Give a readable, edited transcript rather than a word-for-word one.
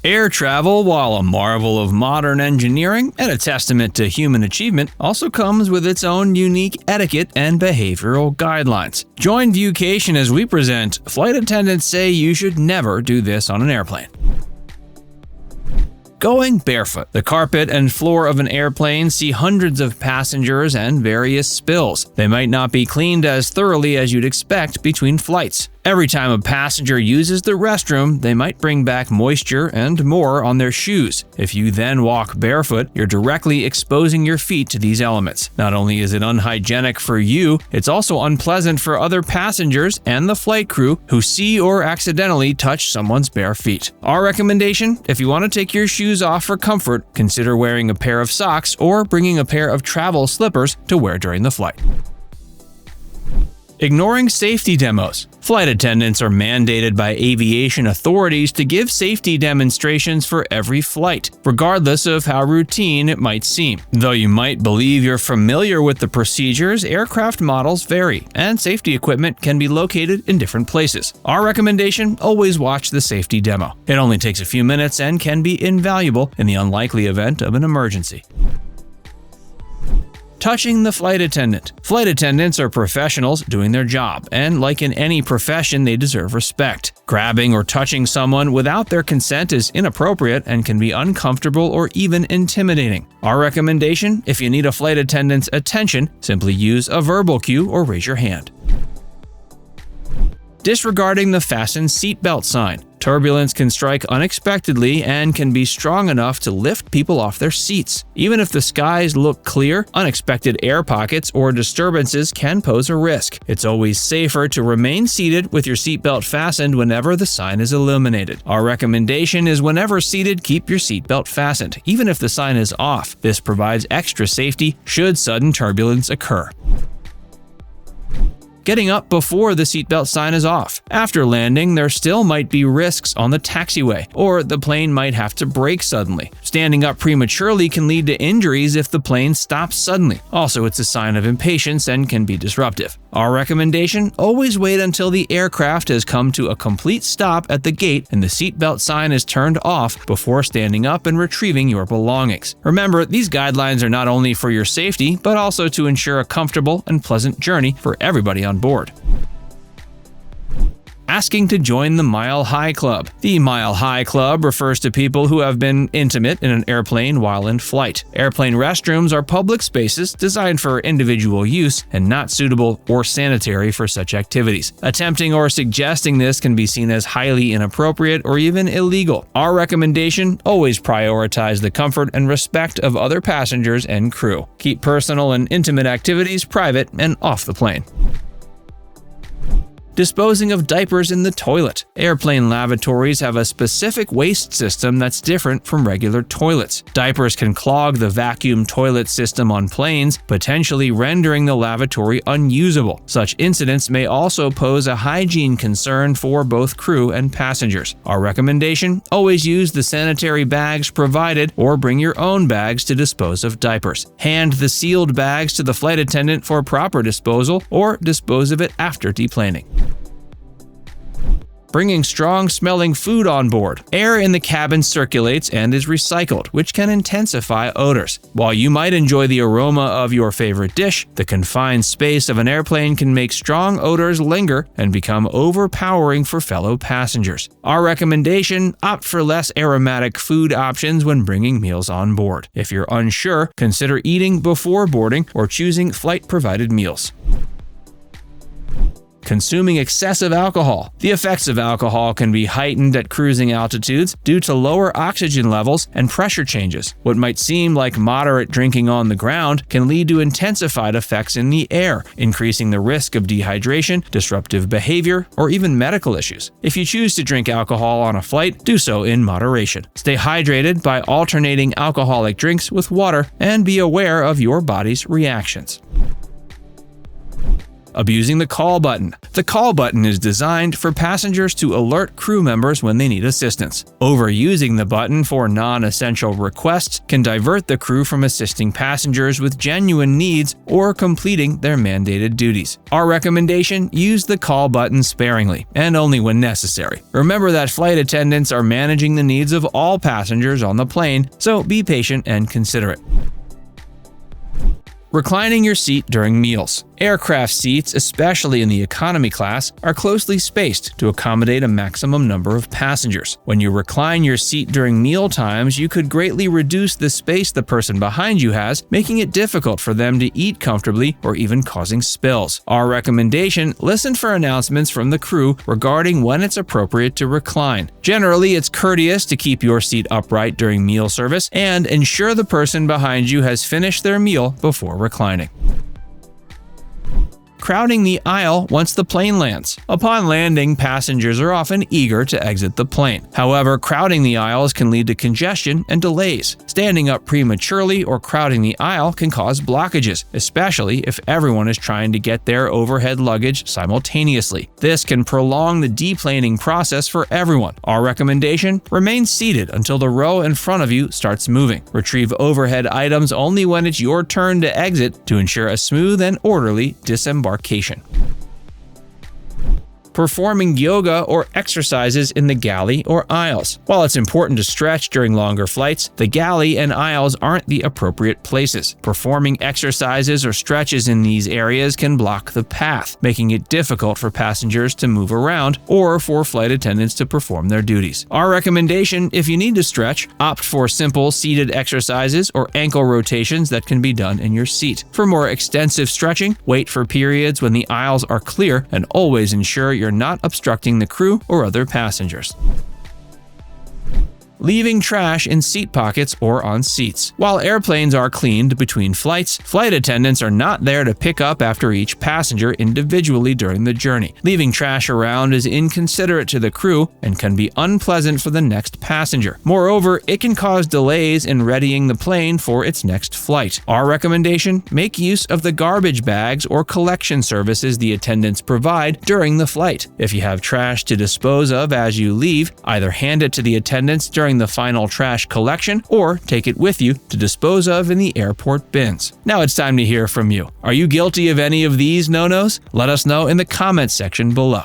Air travel, while a marvel of modern engineering and a testament to human achievement, also comes with its own unique etiquette and behavioral guidelines. Join Viewcation as we present Flight Attendants Say You Should Never Do This on an Airplane. Going barefoot. The carpet and floor of an airplane see hundreds of passengers and various spills. They might not be cleaned as thoroughly as you'd expect between flights. Every time a passenger uses the restroom, they might bring back moisture and more on their shoes. If you then walk barefoot, you're directly exposing your feet to these elements. Not only is it unhygienic for you, it's also unpleasant for other passengers and the flight crew who see or accidentally touch someone's bare feet. Our recommendation: if you want to take your shoes off for comfort, consider wearing a pair of socks or bringing a pair of travel slippers to wear during the flight. Ignoring safety demos. Flight attendants are mandated by aviation authorities to give safety demonstrations for every flight, regardless of how routine it might seem. Though you might believe you're familiar with the procedures, aircraft models vary, and safety equipment can be located in different places. Our recommendation: always watch the safety demo. It only takes a few minutes and can be invaluable in the unlikely event of an emergency. Touching the flight attendant. Flight attendants are professionals doing their job, and like in any profession, they deserve respect. Grabbing or touching someone without their consent is inappropriate and can be uncomfortable or even intimidating. Our recommendation: if you need a flight attendant's attention, simply use a verbal cue or raise your hand. Disregarding the Fasten seatbelt sign. Turbulence can strike unexpectedly and can be strong enough to lift people off their seats. Even if the skies look clear, unexpected air pockets or disturbances can pose a risk. It's always safer to remain seated with your seatbelt fastened whenever the sign is illuminated. Our recommendation is whenever seated, keep your seatbelt fastened, even if the sign is off. This provides extra safety should sudden turbulence occur. Getting up before the seatbelt sign is off. After landing, there still might be risks on the taxiway, or the plane might have to brake suddenly. Standing up prematurely can lead to injuries if the plane stops suddenly. Also, it's a sign of impatience and can be disruptive. Our recommendation: always wait until the aircraft has come to a complete stop at the gate and the seatbelt sign is turned off before standing up and retrieving your belongings. Remember, these guidelines are not only for your safety, but also to ensure a comfortable and pleasant journey for everybody on board. Asking to join the Mile High Club. The Mile High Club refers to people who have been intimate in an airplane while in flight. Airplane restrooms are public spaces designed for individual use and not suitable or sanitary for such activities. Attempting or suggesting this can be seen as highly inappropriate or even illegal. Our recommendation: always prioritize the comfort and respect of other passengers and crew. Keep personal and intimate activities private and off the plane. Disposing of diapers in the toilet. Airplane lavatories have a specific waste system that's different from regular toilets. Diapers can clog the vacuum toilet system on planes, potentially rendering the lavatory unusable. Such incidents may also pose a hygiene concern for both crew and passengers. Our recommendation: always use the sanitary bags provided or bring your own bags to dispose of diapers. Hand the sealed bags to the flight attendant for proper disposal or dispose of it after deplaning. Bringing strong-smelling food on board. Air in the cabin circulates and is recycled, which can intensify odors. While you might enjoy the aroma of your favorite dish, the confined space of an airplane can make strong odors linger and become overpowering for fellow passengers. Our recommendation: opt for less aromatic food options when bringing meals on board. If you're unsure, consider eating before boarding or choosing flight-provided meals. Consuming excessive alcohol. The effects of alcohol can be heightened at cruising altitudes due to lower oxygen levels and pressure changes. What might seem like moderate drinking on the ground can lead to intensified effects in the air, increasing the risk of dehydration, disruptive behavior, or even medical issues. If you choose to drink alcohol on a flight, do so in moderation. Stay hydrated by alternating alcoholic drinks with water and be aware of your body's reactions. Abusing the call button. The call button is designed for passengers to alert crew members when they need assistance. Overusing the button for non-essential requests can divert the crew from assisting passengers with genuine needs or completing their mandated duties. Our recommendation: use the call button sparingly and only when necessary. Remember that flight attendants are managing the needs of all passengers on the plane, so be patient and considerate. Reclining your seat during meals. Aircraft seats, especially in the economy class, are closely spaced to accommodate a maximum number of passengers. When you recline your seat during meal times, you could greatly reduce the space the person behind you has, making it difficult for them to eat comfortably or even causing spills. Our recommendation: listen for announcements from the crew regarding when it's appropriate to recline. Generally, it's courteous to keep your seat upright during meal service and ensure the person behind you has finished their meal before reclining. Crowding the aisle once the plane lands. Upon landing, passengers are often eager to exit the plane. However, crowding the aisles can lead to congestion and delays. Standing up prematurely or crowding the aisle can cause blockages, especially if everyone is trying to get their overhead luggage simultaneously. This can prolong the deplaning process for everyone. Our recommendation: remain seated until the row in front of you starts moving. Retrieve overhead items only when it's your turn to exit to ensure a smooth and orderly disembarkation. Performing yoga or exercises in the galley or aisles. While it's important to stretch during longer flights, the galley and aisles aren't the appropriate places. Performing exercises or stretches in these areas can block the path, making it difficult for passengers to move around or for flight attendants to perform their duties. Our recommendation: if you need to stretch, opt for simple seated exercises or ankle rotations that can be done in your seat. For more extensive stretching, wait for periods when the aisles are clear and always ensure you're not obstructing the crew or other passengers. Leaving trash in seat pockets or on seats. While airplanes are cleaned between flights, flight attendants are not there to pick up after each passenger individually during the journey. Leaving trash around is inconsiderate to the crew and can be unpleasant for the next passenger. Moreover, it can cause delays in readying the plane for its next flight. Our recommendation: make use of the garbage bags or collection services the attendants provide during the flight. If you have trash to dispose of as you leave, either hand it to the attendants during the final trash collection or take it with you to dispose of in the airport bins. Now it's time to hear from you. Are you guilty of any of these no-nos? Let us know in the comments section below.